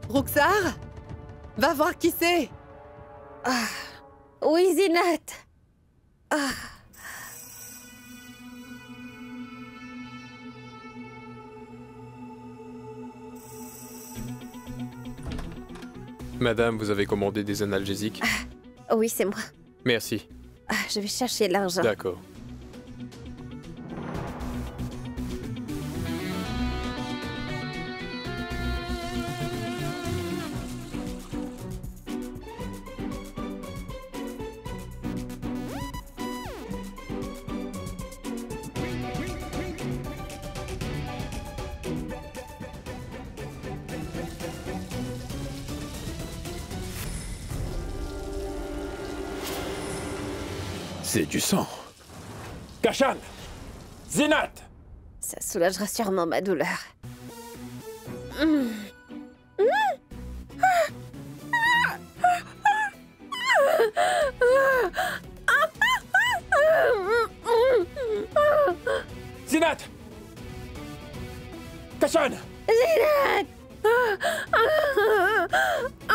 Roxar, va voir qui c'est. Oui, Zinat. Madame, vous avez commandé des analgésiques? Oui, c'est moi. Merci. Je vais chercher l'argent. D'accord. C'est du sang. Kashan! Zinat! Ça soulagera sûrement ma douleur. Zinat! Kashan! Zinat!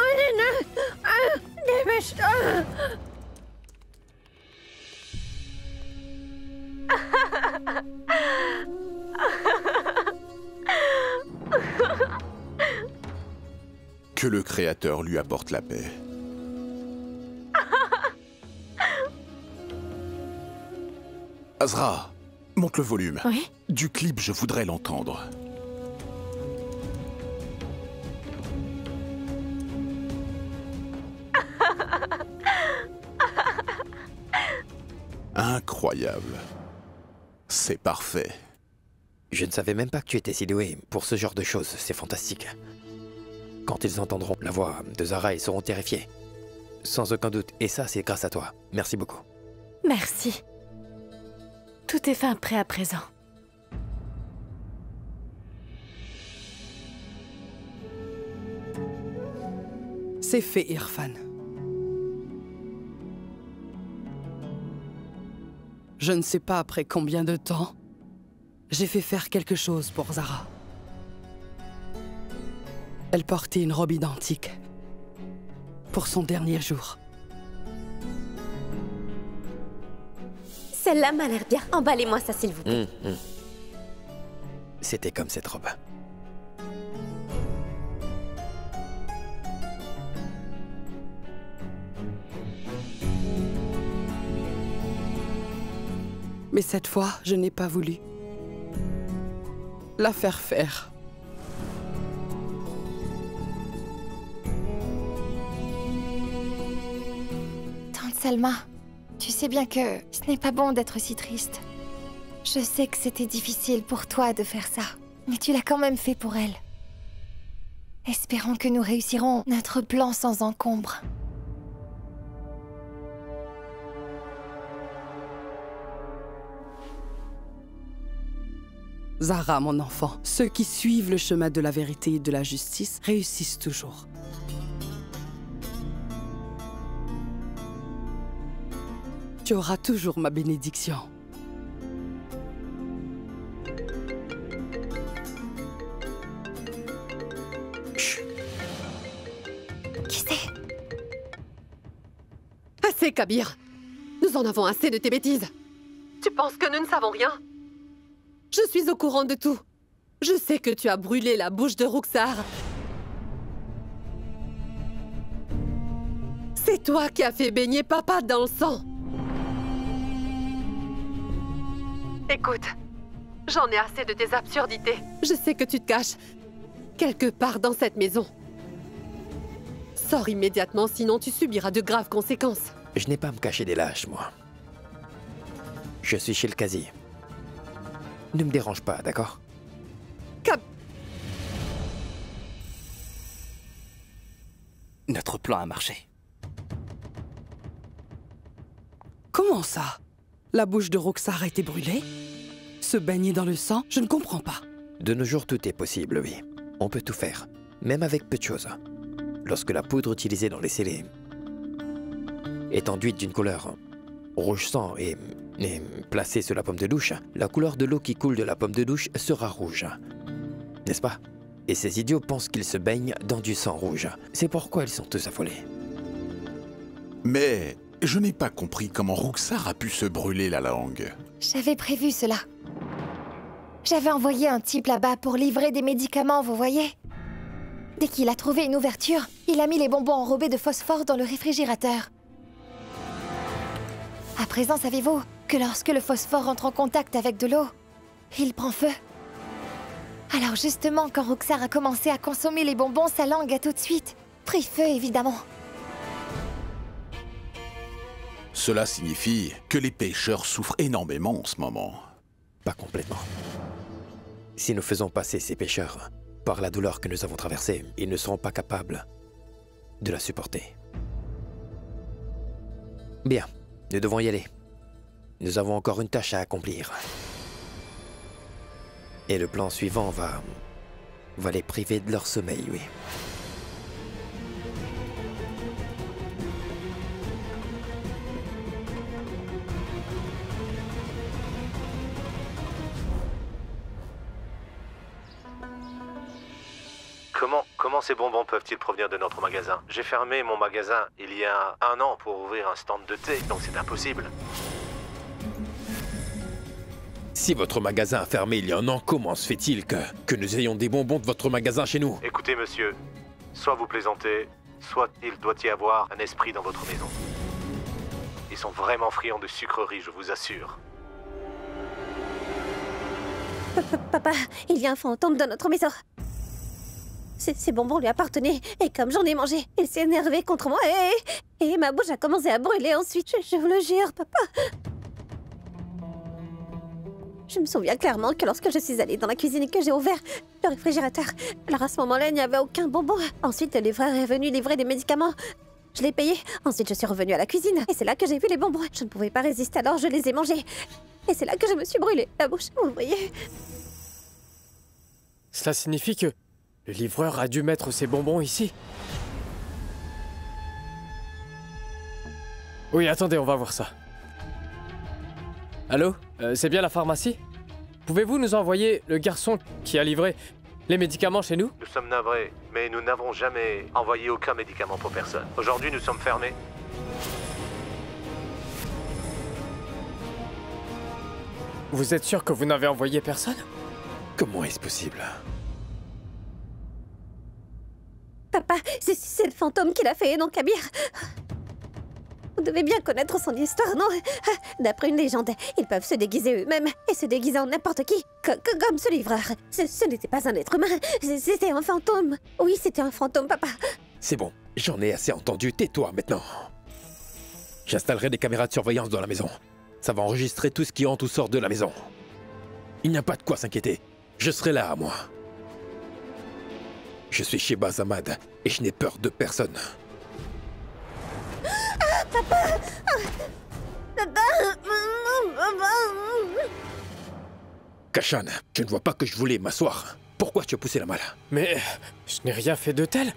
Zinat! Dépêche-toi! Que le Créateur lui apporte la paix. Azra, monte le volume. Oui? Du clip, je voudrais l'entendre. Incroyable. C'est parfait. Je ne savais même pas que tu étais si doué pour ce genre de choses, c'est fantastique. Quand ils entendront la voix de Zara, ils seront terrifiés. Sans aucun doute, et ça c'est grâce à toi. Merci beaucoup. Merci. Tout est fin prêt à présent. C'est fait, Irfan. Je ne sais pas après combien de temps, j'ai fait faire quelque chose pour Zara. Elle portait une robe identique pour son dernier jour. Celle-là m'a l'air bien. Emballez-moi ça, s'il vous plaît. C'était comme cette robe. Mais cette fois, je n'ai pas voulu la faire faire. Tante Salma, tu sais bien que ce n'est pas bon d'être si triste. Je sais que c'était difficile pour toi de faire ça, mais tu l'as quand même fait pour elle. Espérons que nous réussirons notre plan sans encombre. Zara, mon enfant, ceux qui suivent le chemin de la vérité et de la justice réussissent toujours. Tu auras toujours ma bénédiction. Chut. Qui c'est? Assez, Kabir. Nous en avons assez de tes bêtises. Tu penses que nous ne savons rien? Je suis au courant de tout. Je sais que tu as brûlé la bouche de Roxar. C'est toi qui as fait baigner papa dans le sang. Écoute, j'en ai assez de tes absurdités. Je sais que tu te caches quelque part dans cette maison. Sors immédiatement, sinon tu subiras de graves conséquences. Je n'ai pas à me cacher des lâches, moi. Je suis chez le casier. Ne me dérange pas, d'accord? Notre plan a marché. Comment ça? La bouche de Roxar a été brûlée? Se baigner dans le sang? Je ne comprends pas. De nos jours, tout est possible, oui. On peut tout faire, même avec peu de choses. Lorsque la poudre utilisée dans les scellés est enduite d'une couleur rouge sang et Et placé sur la pomme de douche, la couleur de l'eau qui coule de la pomme de douche sera rouge. N'est-ce pas? Et ces idiots pensent qu'ils se baignent dans du sang rouge. C'est pourquoi ils sont tous affolés. Mais je n'ai pas compris comment Roxar a pu se brûler la langue. J'avais prévu cela. J'avais envoyé un type là-bas pour livrer des médicaments, vous voyez? Dès qu'il a trouvé une ouverture, il a mis les bonbons enrobés de phosphore dans le réfrigérateur. À présent, savez-vous que lorsque le phosphore entre en contact avec de l'eau, il prend feu? Alors justement, quand Roxar a commencé à consommer les bonbons, sa langue a tout de suite pris feu, évidemment. Cela signifie que les pêcheurs souffrent énormément en ce moment. Pas complètement. Si nous faisons passer ces pêcheurs par la douleur que nous avons traversée, ils ne seront pas capables de la supporter. Bien, nous devons y aller. Nous avons encore une tâche à accomplir. Et le plan suivant va les priver de leur sommeil, oui. Comment ces bonbons peuvent-ils provenir de notre magasin? J'ai fermé mon magasin il y a un an pour ouvrir un stand de thé, donc c'est impossible. Si votre magasin a fermé il y a un an, comment se fait-il que nous ayons des bonbons de votre magasin chez nous? Écoutez, monsieur, soit vous plaisantez, soit il doit y avoir un esprit dans votre maison. Ils sont vraiment friands de sucreries, je vous assure. Papa, il y a un fantôme dans notre maison. Ces bonbons lui appartenaient, et comme j'en ai mangé, il s'est énervé contre moi et ma bouche a commencé à brûler ensuite. Je vous le jure, papa. Je me souviens clairement que lorsque je suis allée dans la cuisine et que j'ai ouvert le réfrigérateur, alors à ce moment-là, il n'y avait aucun bonbon. Ensuite, le livreur est venu livrer des médicaments. Je l'ai payé. Ensuite, je suis revenue à la cuisine et c'est là que j'ai vu les bonbons. Je ne pouvais pas résister, alors je les ai mangés. Et c'est là que je me suis brûlée la bouche, vous voyez. Cela signifie que le livreur a dû mettre ses bonbons ici. Oui, attendez, on va voir ça. Allô? C'est bien la pharmacie? Pouvez-vous nous envoyer le garçon qui a livré les médicaments chez nous? Nous sommes navrés, mais nous n'avons jamais envoyé aucun médicament pour personne. Aujourd'hui, nous sommes fermés. Vous êtes sûr que vous n'avez envoyé personne? Comment est-ce possible? Papa, c'est le fantôme qui l'a fait, non, Kabir? Vous devez bien connaître son histoire, non? D'après une légende, ils peuvent se déguiser eux-mêmes et se déguiser en n'importe qui, comme ce livreur. Ce n'était pas un être humain, c'était un fantôme. Oui, c'était un fantôme, papa. C'est bon, j'en ai assez entendu, tais-toi maintenant. J'installerai des caméras de surveillance dans la maison. Ça va enregistrer tout ce qui entre ou sort de la maison. Il n'y a pas de quoi s'inquiéter, je serai là à moi. Je suis Shehbaz Ahmad et je n'ai peur de personne. Papa! Kashan, je ne vois pas que je voulais m'asseoir. Pourquoi tu as poussé la malle? Mais je n'ai rien fait de tel.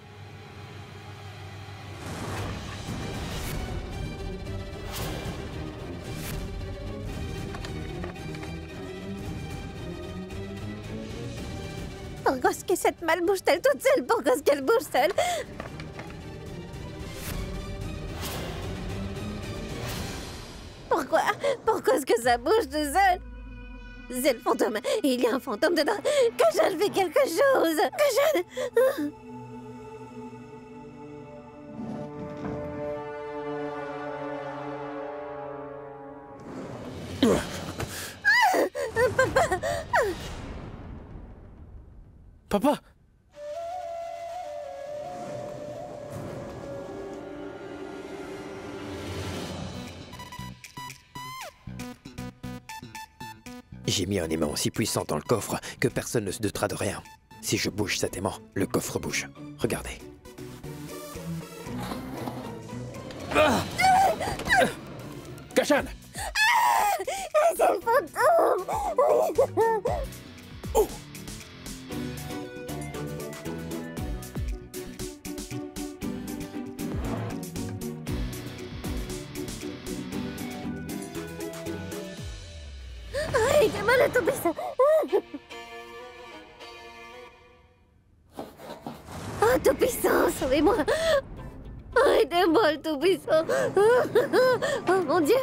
Pourquoi est-ce que cette malle bouge-t-elle toute seule? Pourquoi est-ce qu'elle bouge seule? Pourquoi est-ce que ça bouge tout seul? C'est le fantôme. Il y a un fantôme dedans. Kashan fait quelque chose. Kashan. Papa! J'ai mis un aimant si puissant dans le coffre que personne ne se doutera de rien. Si je bouge cet aimant, le coffre bouge. Regardez. Kashan! C'est le fantôme. Oh! Le Tout-Puissant. Oh, Tout-Puissant, sauvez-moi. Oh, aidez-moi, le Tout-Puissant. Oh, mon Dieu.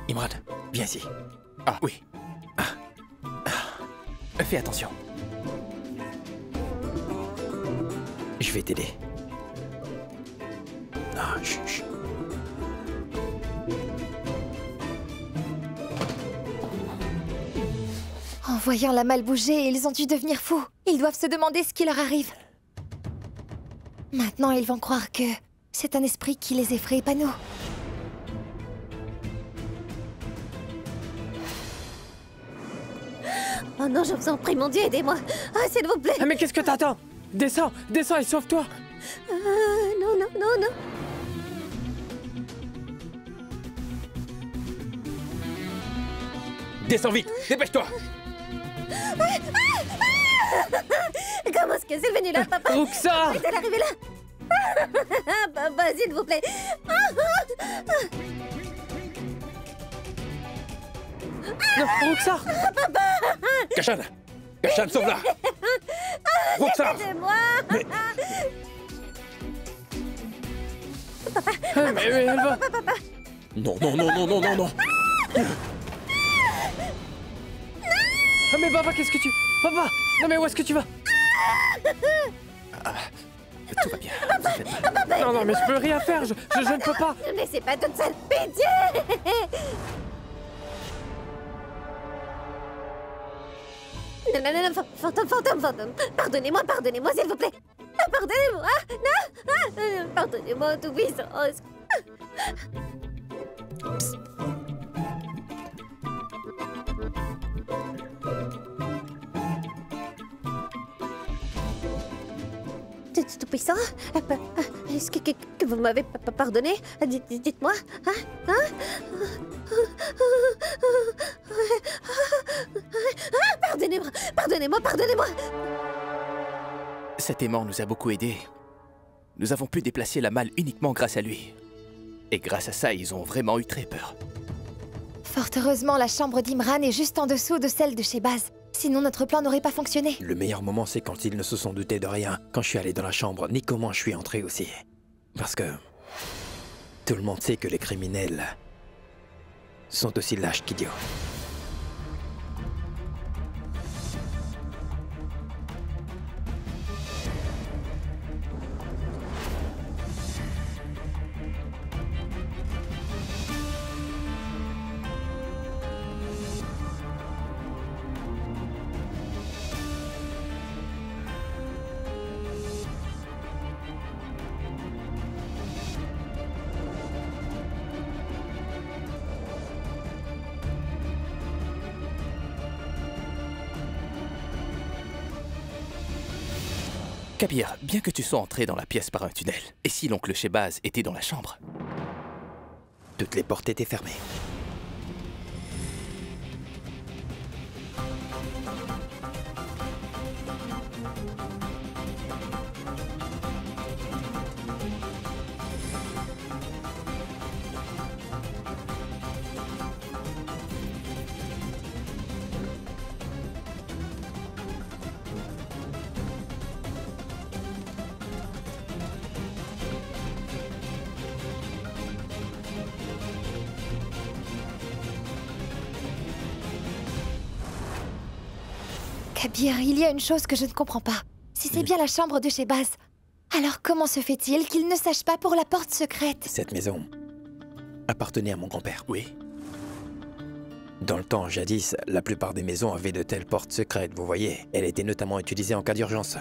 Imran, viens ici. Ah, oui. Fais attention. Je vais t'aider. Ah, chut. En voyant la malle bouger, ils ont dû devenir fous. Ils doivent se demander ce qui leur arrive. Maintenant, ils vont croire que c'est un esprit qui les effraie, pas nous. Oh non, je vous en prie, mon Dieu, aidez-moi. Ah, s'il vous plaît. Ah, mais qu'est-ce que t'attends? Descends et sauve-toi. Non, non, non, non. Descends vite, dépêche-toi. Comment est-ce que c'est venu là, papa? Roxa! Est-elle arrivée là? Papa, s'il vous plaît. Non, Roxa! Kashan, sauve-la. Roxa! Aidez-moi. Mais elle va... Non. Ah, mais papa, qu'est-ce que tu... Papa! Non, mais où est-ce que tu vas? Tout va bien. vous en faites pas. Non, mais je peux rien faire, je ne peux pas. Ne me laissez pas toute seule. Pitié. Non, fantôme. Pardonnez-moi, s'il vous plaît. Pardonnez-moi. Non. Pardonnez-moi, Tout-Puissant. Tout-Puissant, est-ce que vous m'avez pardonné? Dites-moi. Pardonnez-moi. Cet aimant nous a beaucoup aidés. Nous avons pu déplacer la malle uniquement grâce à lui. Et grâce à ça, ils ont vraiment eu très peur. Fort heureusement, la chambre d'Imran est juste en dessous de celle de Shehbaz. Sinon, notre plan n'aurait pas fonctionné. Le meilleur moment, c'est quand ils ne se sont doutés de rien, quand je suis allé dans la chambre, ni comment je suis entré aussi. Parce que tout le monde sait que les criminels sont aussi lâches qu'idiots. Kabir, bien que tu sois entré dans la pièce par un tunnel, et si l'oncle Shehbaz était dans la chambre? Toutes les portes étaient fermées. Kabir, il y a une chose que je ne comprends pas. Si c'est bien la chambre de Shehbaz, alors comment se fait-il qu'il ne sache pas pour la porte secrète? Cette maison appartenait à mon grand-père. Oui. Dans le temps, jadis, la plupart des maisons avaient de telles portes secrètes, vous voyez. Elle était notamment utilisée en cas d'urgence.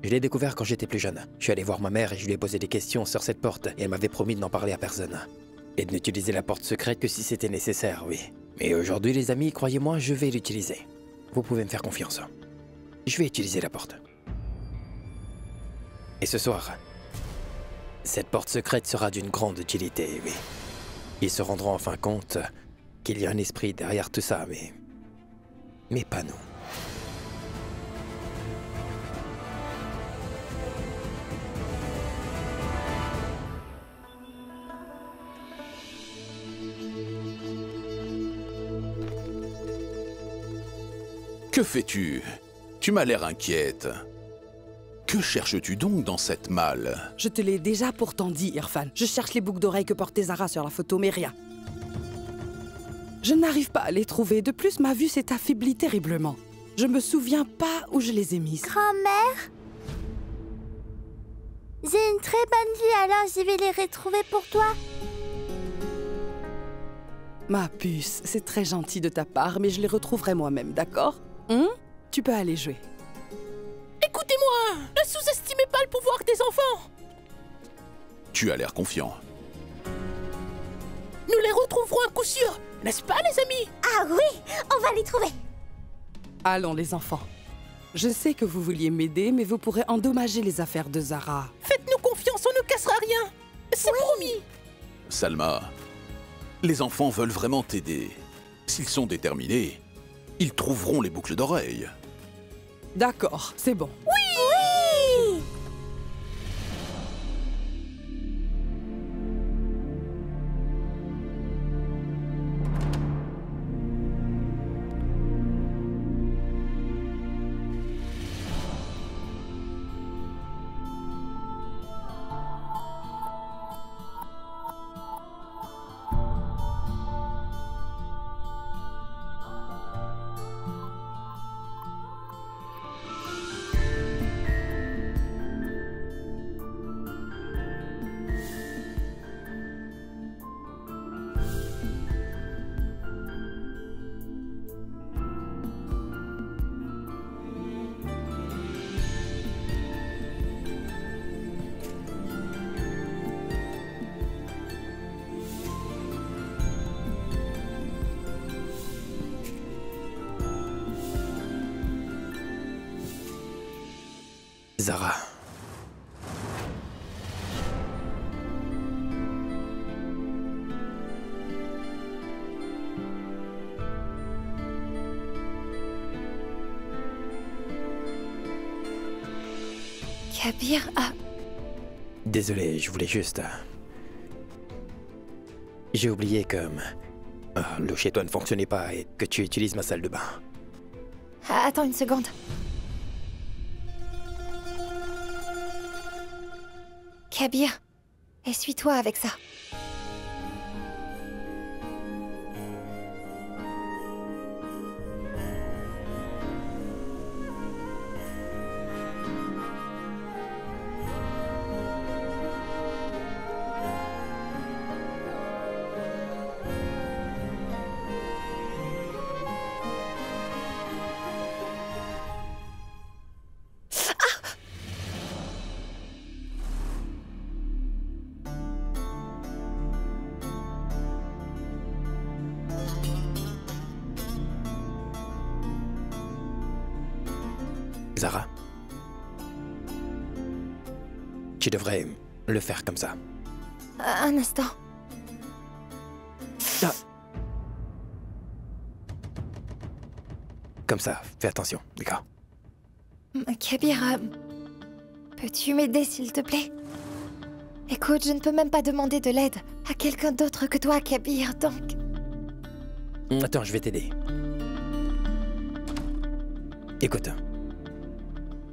Je l'ai découvert quand j'étais plus jeune. Je suis allé voir ma mère et je lui ai posé des questions sur cette porte. Et elle m'avait promis de n'en parler à personne. Et de n'utiliser la porte secrète que si c'était nécessaire, oui. Mais aujourd'hui, les amis, croyez-moi, je vais l'utiliser. Vous pouvez me faire confiance. Je vais utiliser la porte. Et ce soir, cette porte secrète sera d'une grande utilité, oui. Ils se rendront enfin compte qu'il y a un esprit derrière tout ça, mais pas nous. Que fais-tu? Tu m'as l'air inquiète. Que cherches-tu donc dans cette malle? Je te l'ai déjà pourtant dit, Irfan. Je cherche les boucles d'oreilles que portait Zara sur la photo, mais rien. Je n'arrive pas à les trouver. De plus, ma vue s'est affaiblie terriblement. Je me souviens pas où je les ai mises. Grand-mère? J'ai une très bonne vue, alors je vais les retrouver pour toi. Ma puce, c'est très gentil de ta part, mais je les retrouverai moi-même, d'accord? Tu peux aller jouer. Écoutez-moi! Ne sous-estimez pas le pouvoir des enfants! Tu as l'air confiant. Nous les retrouverons à coup sûr, n'est-ce pas, les amis? Ah oui, on va les trouver. Allons, les enfants. Je sais que vous vouliez m'aider, mais vous pourrez endommager les affaires de Zara. Faites-nous confiance, on ne cassera rien. C'est promis. Salma, les enfants veulent vraiment t'aider. S'ils sont déterminés, ils trouveront les boucles d'oreilles. D'accord, c'est bon. Oui! Zara. Kabir a... Désolé, je voulais juste... J'ai oublié que... le chez toi ne fonctionnait pas et que tu utilises ma salle de bain. Attends une seconde. Kabir, essuie-toi avec ça. Zara, tu devrais le faire comme ça. Un instant. Ah. Comme ça, fais attention, d'accord? Kabir, peux-tu m'aider s'il te plaît? Écoute, je ne peux même pas demander de l'aide à quelqu'un d'autre que toi, Kabir, donc... Attends, je vais t'aider. Écoute.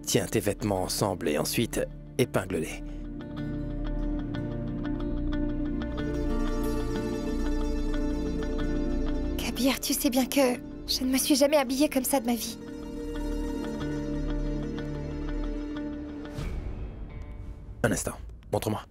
Tiens tes vêtements ensemble et ensuite épingle-les. Kabir, tu sais bien que je ne me suis jamais habillée comme ça de ma vie. Un instant, montre-moi.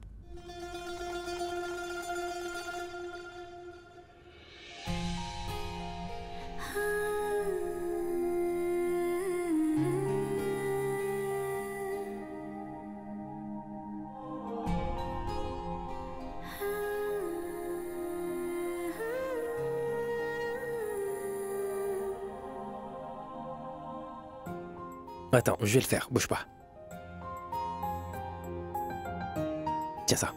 Attends, je vais le faire, bouge pas. Tiens ça.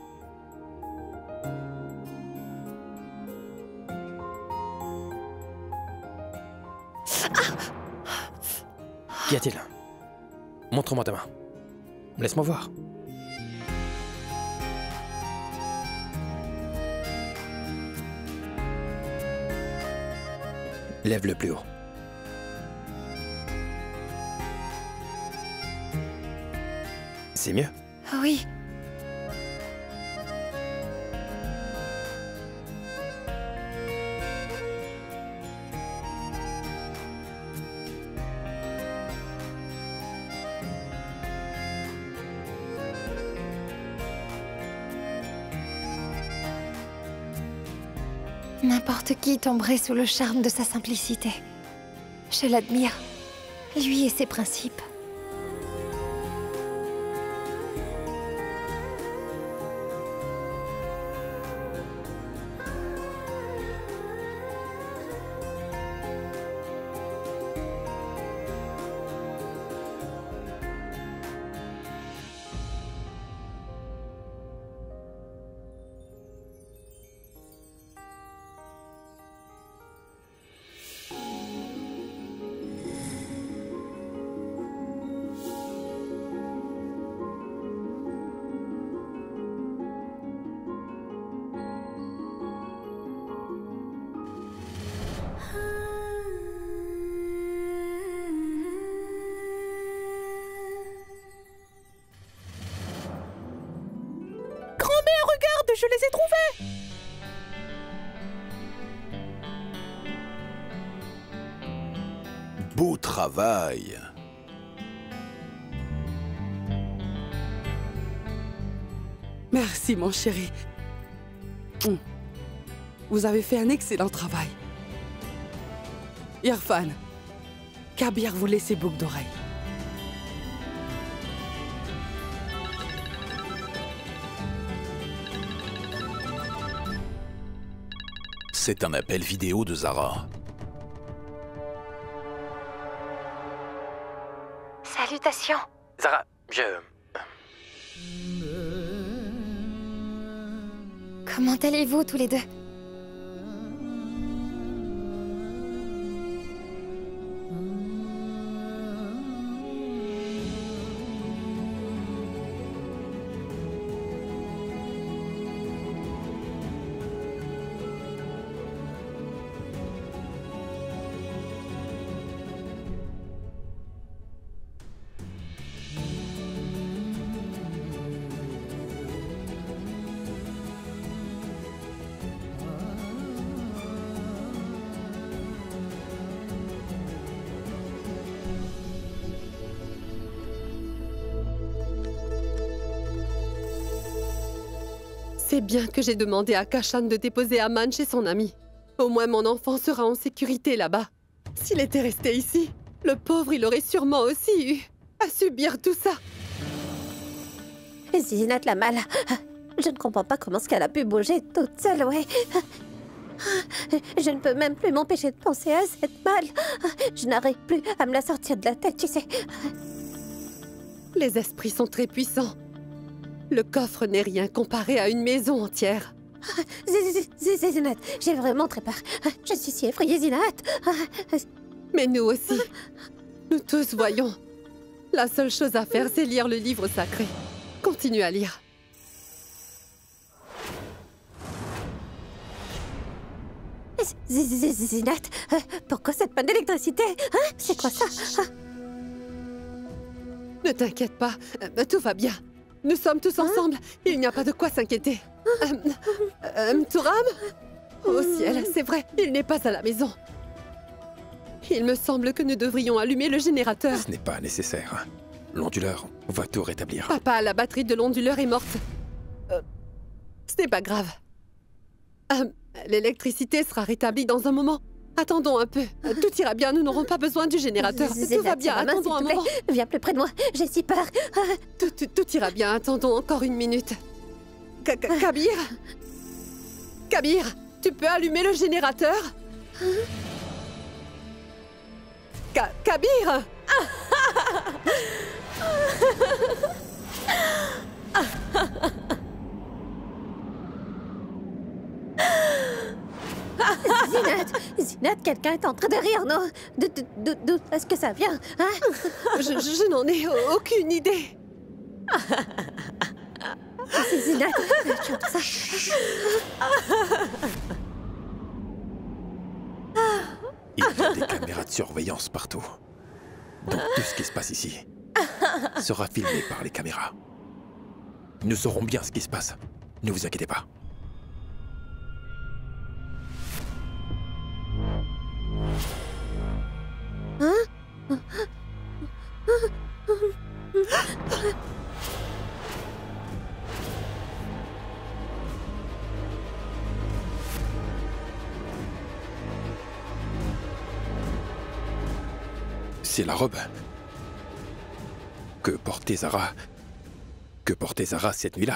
Qu'y a-t-il? Montre-moi ta main. Laisse-moi voir. Lève-le plus haut. C'est mieux? Oui. N'importe qui tomberait sous le charme de sa simplicité. Je l'admire, lui et ses principes. Grand-mère, regarde, je les ai trouvés! Beau travail. Merci, mon chéri. Vous avez fait un excellent travail. Irfan, Kabir voulait ses boucles d'oreilles. C'est un appel vidéo de Zara. Salutations. Zara, Comment allez-vous tous les deux? C'est bien que j'ai demandé à Kashan de déposer Aman chez son ami. Au moins mon enfant sera en sécurité là-bas. S'il était resté ici, le pauvre il aurait sûrement aussi eu à subir tout ça. Zinat l'a mal. Je ne comprends pas comment est-ce qu'elle a pu bouger toute seule, ouais. Je ne peux même plus m'empêcher de penser à cette balle. Je n'arrive plus à me la sortir de la tête, tu sais. Les esprits sont très puissants. Le coffre n'est rien comparé à une maison entière. Zinat, j'ai vraiment très peur. Je suis si effrayée, Zinat. Mais nous aussi. Nous tous voyons. La seule chose à faire, c'est lire le livre sacré. Continue à lire. Zinat, pourquoi cette panne d'électricité? C'est quoi ça? Ne t'inquiète pas, tout va bien. Nous sommes tous ensemble, il n'y a pas de quoi s'inquiéter. Touram? Oh ciel, c'est vrai, il n'est pas à la maison. Il me semble que nous devrions allumer le générateur. Ce n'est pas nécessaire. L'onduleur va tout rétablir. Papa, la batterie de l'onduleur est morte. Ce n'est pas grave. L'électricité sera rétablie dans un moment. Attendons un peu. Tout ira bien, nous n'aurons pas besoin du générateur. Tout va bien, attendons un moment. Viens plus près de moi, j'ai si peur. Tout ira bien, attendons encore une minute. Kabir? Kabir, tu peux allumer le générateur? Kabir? Zinat, quelqu'un est en train de rire, non? D'où est-ce que ça vient, hein? Je n'en ai aucune idée. C'est Zinat, tu entends ça? Il y a des caméras de surveillance partout. Donc tout ce qui se passe ici sera filmé par les caméras. Nous saurons bien ce qui se passe. Ne vous inquiétez pas. C'est la robe que portait Zara. Que portait Zara cette nuit-là.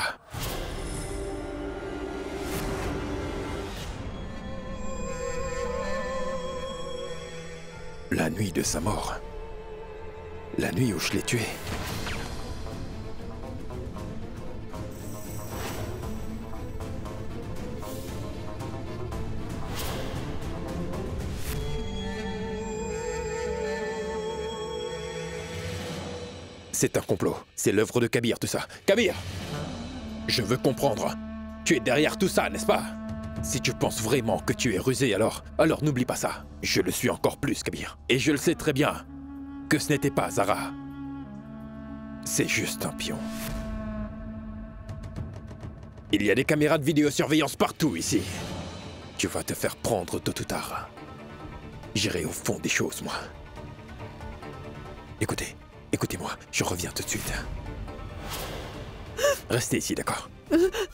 La nuit de sa mort. La nuit où je l'ai tué. C'est un complot. C'est l'œuvre de Kabir, tout ça. Kabir! Je veux comprendre. Tu es derrière tout ça, n'est-ce pas? Si tu penses vraiment que tu es rusé, alors n'oublie pas ça. Je le suis encore plus, Kabir. Et je le sais très bien que ce n'était pas Zara. C'est juste un pion. Il y a des caméras de vidéosurveillance partout ici. Tu vas te faire prendre tôt ou tard. J'irai au fond des choses, moi. Écoutez-moi, je reviens tout de suite. Restez ici, d'accord?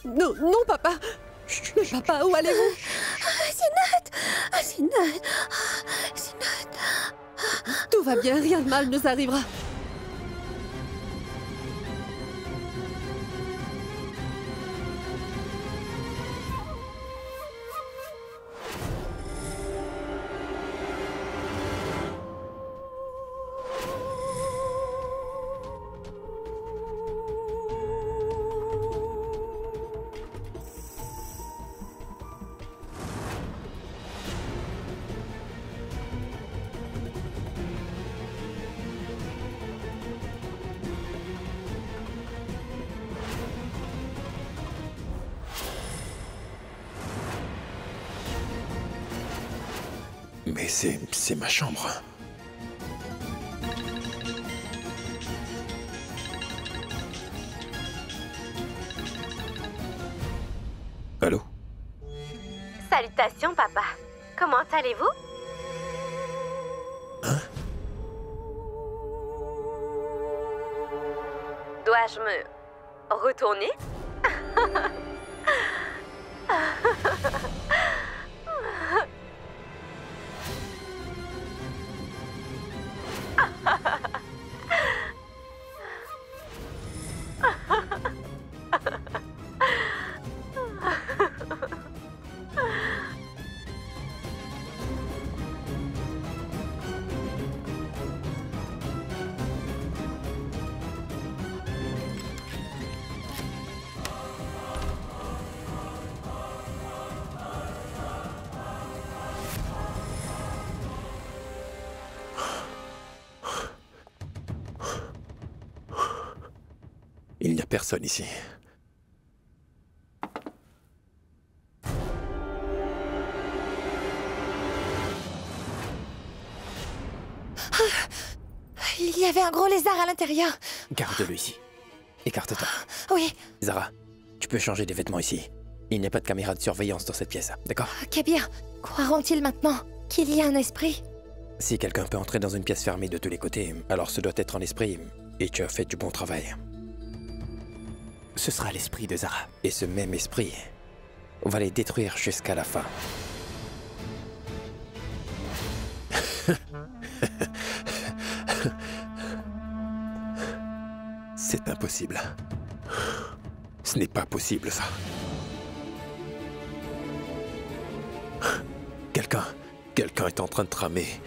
Non, papa. Mais papa, où allez-vous? Sinat. Tout va bien, rien de mal nous arrivera. Mais c'est ma chambre. Allô? Salutations, papa. Comment allez-vous? Hein? Dois-je me retourner? Il n'y a personne ici. Il y avait un gros lézard à l'intérieur. Garde-le ici. Écarte-toi. Oui. Zara, tu peux changer des vêtements ici. Il n'y a pas de caméra de surveillance dans cette pièce, d'accord? Kabir, croiront-ils maintenant qu'il y a un esprit? Si quelqu'un peut entrer dans une pièce fermée de tous les côtés, alors ce doit être un esprit, et tu as fait du bon travail. Ce sera l'esprit de Zara. Et ce même esprit, on va les détruire jusqu'à la fin. C'est impossible. Ce n'est pas possible, ça. Quelqu'un est en train de tramer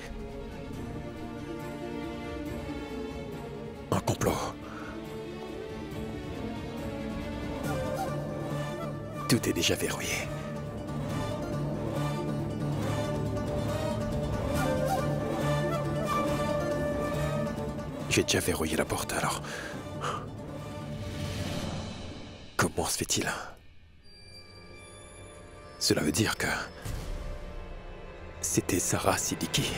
un complot. Tout est déjà verrouillé. J'ai déjà verrouillé la porte, alors... Comment se fait-il? Cela veut dire que... c'était Zara Siddiqui.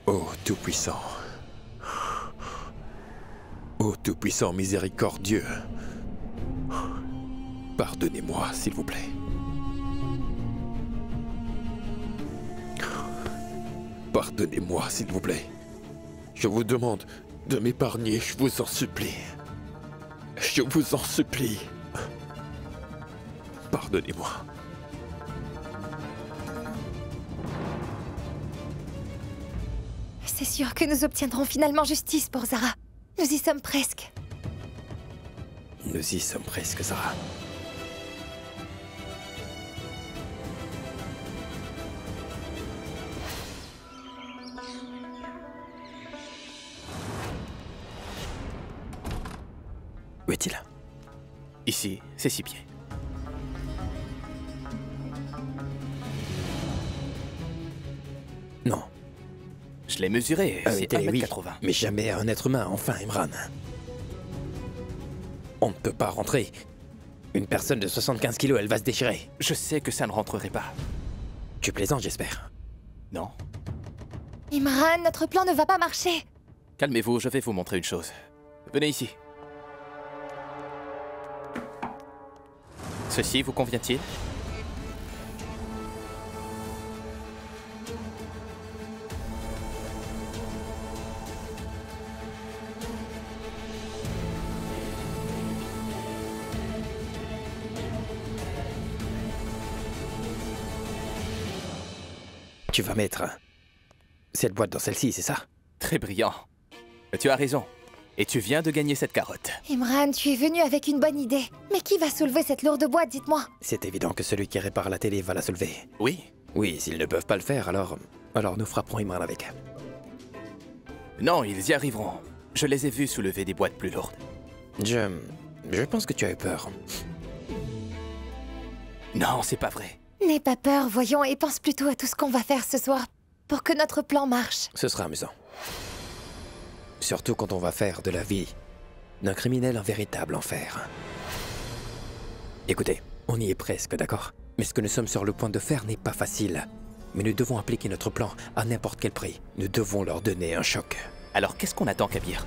Ô Tout-Puissant. Ô Tout-Puissant miséricordieux. Pardonnez-moi, s'il vous plaît. Pardonnez-moi, s'il vous plaît. Je vous demande de m'épargner, je vous en supplie. Je vous en supplie. Pardonnez-moi. C'est sûr que nous obtiendrons finalement justice pour Zara. Nous y sommes presque. Nous y sommes presque, Zara. Où est-il? Ici, c'est 6 pieds. Non. Je l'ai mesuré, c'est 1,80 m. Mais jamais un être humain, enfin, Imran. On ne peut pas rentrer. Une personne de 75 kilos, elle va se déchirer. Je sais que ça ne rentrerait pas. Tu plaisantes, j'espère. Non. Imran, notre plan ne va pas marcher. Calmez-vous, je vais vous montrer une chose. Venez ici. Ceci vous convient-il? Tu vas mettre cette boîte dans celle-ci, c'est ça? Très brillant. Tu as raison. Et tu viens de gagner cette carotte. Imran, tu es venu avec une bonne idée. Mais qui va soulever cette lourde boîte, dites-moi? C'est évident que celui qui répare la télé va la soulever. Oui? Oui, s'ils ne peuvent pas le faire, alors nous frapperons Imran avec. Non, ils y arriveront. Je les ai vus soulever des boîtes plus lourdes. Je pense que tu as eu peur. Non, c'est pas vrai. N'aie pas peur, voyons, et pense plutôt à tout ce qu'on va faire ce soir pour que notre plan marche. Ce sera amusant. Surtout quand on va faire de la vie d'un criminel un véritable enfer. Écoutez, on y est presque, d'accord? Mais ce que nous sommes sur le point de faire n'est pas facile. Mais nous devons appliquer notre plan à n'importe quel prix. Nous devons leur donner un choc. Alors qu'est-ce qu'on attend, Kabir?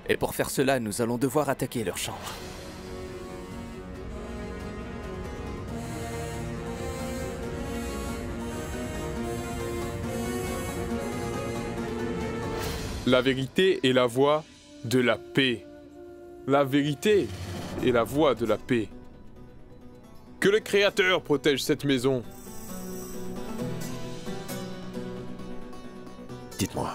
Et pour faire cela, nous allons devoir attaquer leur chambre. La vérité est la voie de la paix. La vérité est la voie de la paix. Que le Créateur protège cette maison. Dites-moi,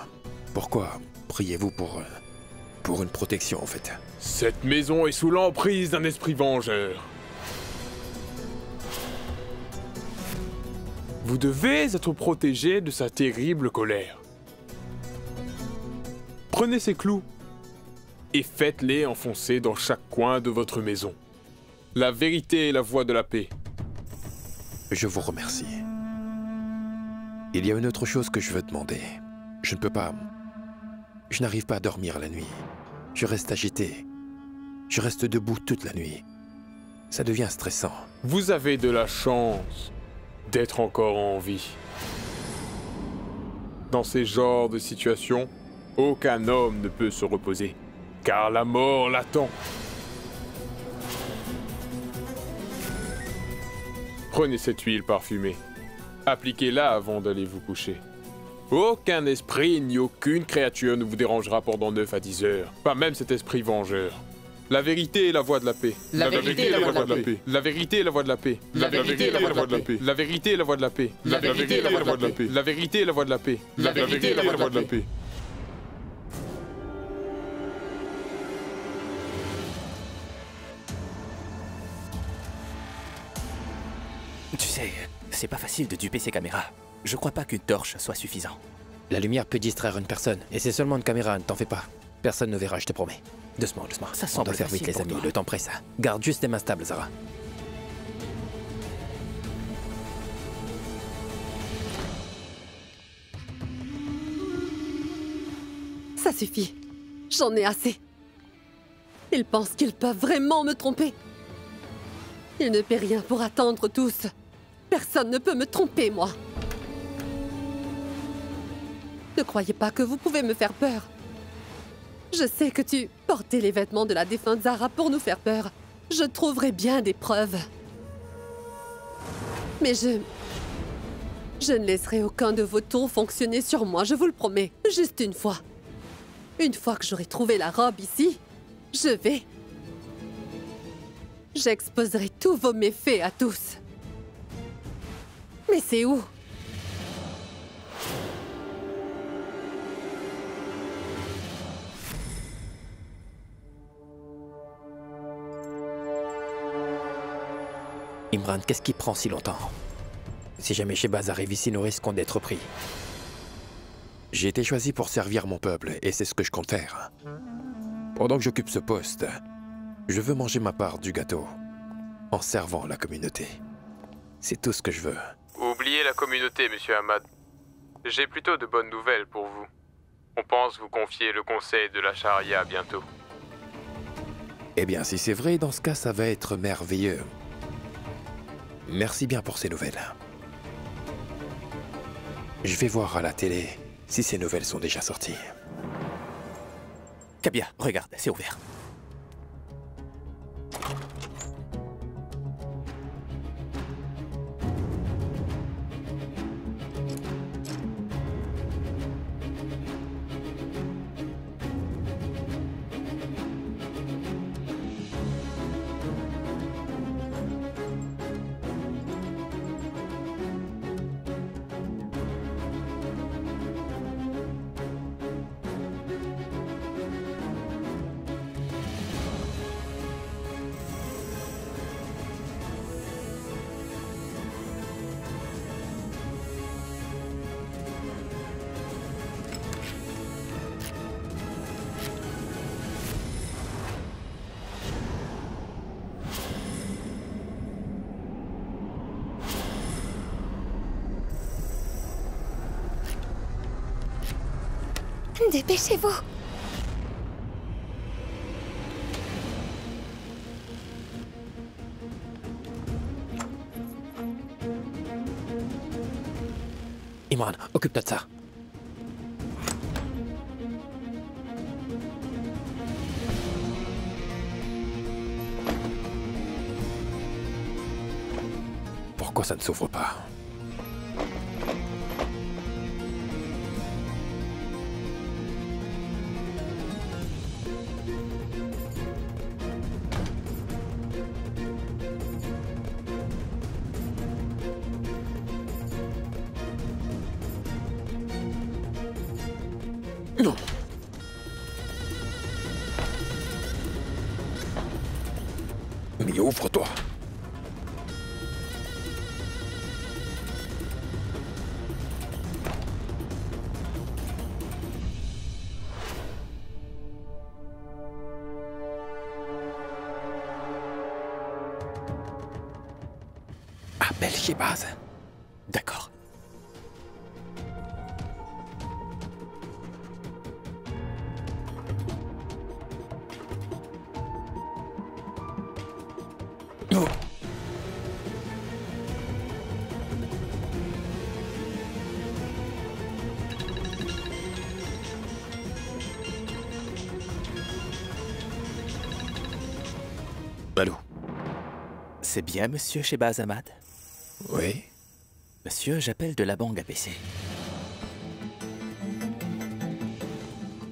pourquoi priez-vous pour une protection, en fait? Cette maison est sous l'emprise d'un esprit vengeur. Vous devez être protégé de sa terrible colère. Prenez ces clous et faites-les enfoncer dans chaque coin de votre maison. La vérité est la voie de la paix. Je vous remercie. Il y a une autre chose que je veux demander. Je ne peux pas... Je n'arrive pas à dormir la nuit. Je reste agité. Je reste debout toute la nuit. Ça devient stressant. Vous avez de la chance d'être encore en vie. Dans ces genres de situations, aucun homme ne peut se reposer, car la mort l'attend. Prenez cette huile parfumée. Appliquez-la avant d'aller vous coucher. Aucun esprit ni aucune créature ne vous dérangera pendant 9 à 10 heures. Pas même cet esprit vengeur. La vérité est la voie de la paix. La vérité est la voie de la paix. La vérité est la voie de la paix. La vérité est la voie de la paix. La vérité est la voie de la paix. La vérité est la voie de la paix. La vérité est la voie de la paix. La vérité est la voie de la paix. Tu sais, c'est pas facile de duper ces caméras. Je crois pas qu'une torche soit suffisant. La lumière peut distraire une personne, et c'est seulement une caméra, ne t'en fais pas. Personne ne verra, je te promets. Doucement, doucement. Ça On semble doit faire vite, facile les amis, pour toi. le temps presse. Garde juste tes mains stables, Zara. Ça suffit. J'en ai assez. Ils pensent qu'ils peuvent vraiment me tromper. Il ne paie rien pour attendre tous. Personne ne peut me tromper, moi. Ne croyez pas que vous pouvez me faire peur. Je sais que tu portais les vêtements de la défunte Zara pour nous faire peur. Je trouverai bien des preuves. Mais je ne laisserai aucun de vos tours fonctionner sur moi, je vous le promets. Juste une fois. Une fois que j'aurai trouvé la robe ici, j'exposerai tous vos méfaits à tous. Mais c'est où? Imran, qu'est-ce qui prend si longtemps? Si jamais Shehbaz arrive ici, nous risquons d'être pris. J'ai été choisi pour servir mon peuple, et c'est ce que je compte faire. Pendant que j'occupe ce poste, je veux manger ma part du gâteau, en servant la communauté. C'est tout ce que je veux. Oubliez la communauté, monsieur Ahmad. J'ai plutôt de bonnes nouvelles pour vous. On pense vous confier le conseil de la charia bientôt. Eh bien, si c'est vrai, dans ce cas, ça va être merveilleux. Merci bien pour ces nouvelles. Je vais voir à la télé si ces nouvelles sont déjà sorties. Kabia, regarde, c'est ouvert. Dépêchez-vous. Imran, occupe-toi de ça. Pourquoi ça ne s'ouvre pas? Non. Mais ouvre-toi. Appelle Shehbaz. D'accord. Allô? C'est bien, monsieur Shehbaz Ahmad? Oui. Monsieur, j'appelle de la banque ABC.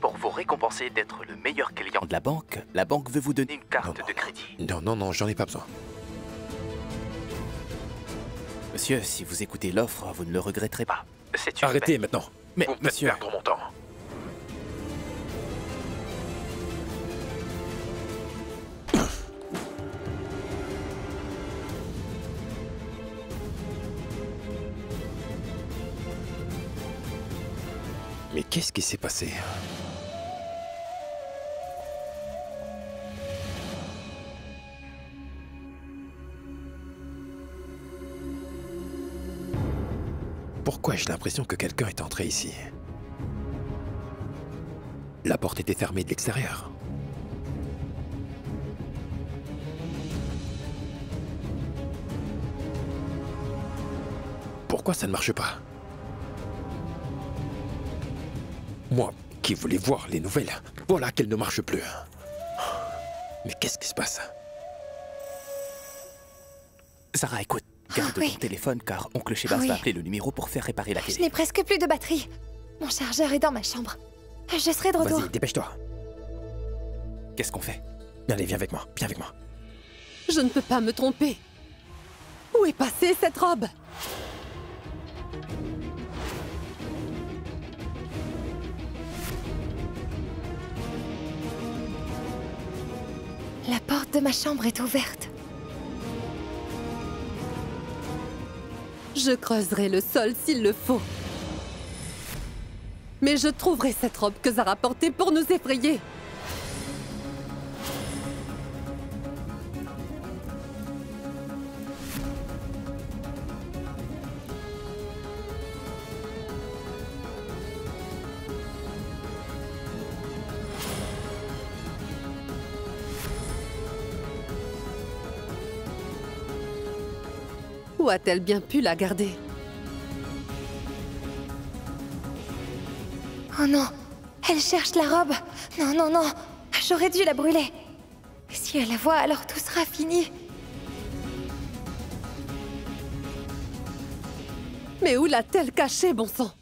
Pour vous récompenser d'être le meilleur client de la banque veut vous donner une carte de crédit. Non, j'en ai pas besoin. Monsieur, si vous écoutez l'offre, vous ne le regretterez pas. Arrêtez maintenant. Mais, vous me faites monsieur... perdre mon temps. Mais qu'est-ce qui s'est passé? Pourquoi j'ai l'impression que quelqu'un est entré ici? La porte était fermée de l'extérieur. Pourquoi ça ne marche pas? Moi qui voulais voir les nouvelles, voilà qu'elles ne marchent plus. Mais qu'est-ce qui se passe? Zara, écoute, garde ton téléphone car oncle Shebas va appeler le numéro pour faire réparer la télé. Je n'ai presque plus de batterie. Mon chargeur est dans ma chambre. Je serai de retour. Vas-y, dépêche-toi. Qu'est-ce qu'on fait? Allez, viens avec moi, viens avec moi. Je ne peux pas me tromper. Où est passée cette robe? La porte de ma chambre est ouverte. Je creuserai le sol s'il le faut. Mais je trouverai cette robe que Zara portait pour nous effrayer. Où a-t-elle bien pu la garder? Oh non, elle cherche la robe. Non, non, non, j'aurais dû la brûler. Si elle la voit, alors tout sera fini. Mais où l'a-t-elle cachée, bon sang?